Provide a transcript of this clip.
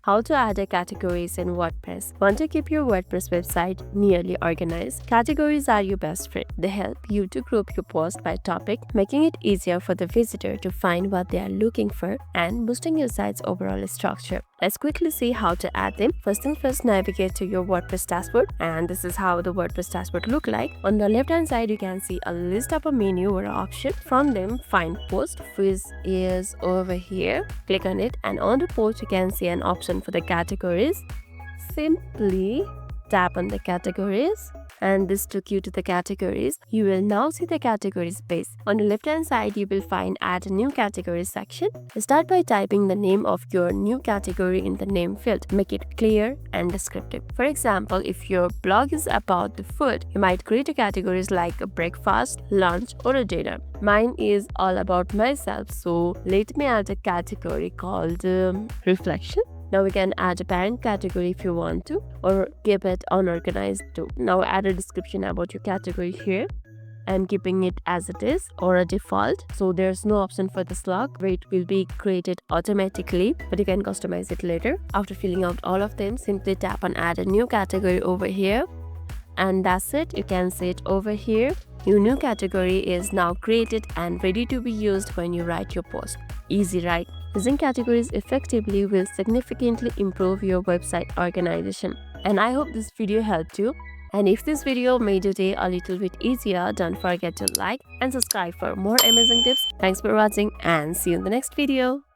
How to add a categories in WordPress. Want to keep your WordPress website nearly organized? Categories are your best friend. They help you to group your post by topic, making it easier for the visitor to find what they are looking for and boosting your site's overall structure. Let's quickly see how to add them. First thing first, navigate to your WordPress dashboard, and this is how the WordPress dashboard look like. On the left hand side, you can see a list of a menu or option. From them, find post, which is over here. Click on it, and on the post you can see an option for the categories. Simply tap on the categories, and this took you to the categories. You will now see the categories page. On the left hand side, you will find add a new category section. Start by typing the name of your new category in the name field. Make it clear and descriptive. For example, if your blog is about the food, you might create a categories like a breakfast, lunch, or a dinner. Mine is all about myself, so let me add a category called reflection. Now we can add a parent category if you want to, or keep it unorganized too. Now add a description about your category here. I'm keeping it as it is, or a default, so there's no option for the slug where it will be created automatically, but you can customize it later. After filling out all of them, simply tap on add a new category over here, and that's it. You can see it over here. Your new category is now created and ready to be used when you write your post. Easy, right? Using categories effectively will significantly improve your website organization. And I hope this video helped you. And if this video made your day a little bit easier, don't forget to like and subscribe for more amazing tips. Thanks for watching and see you in the next video.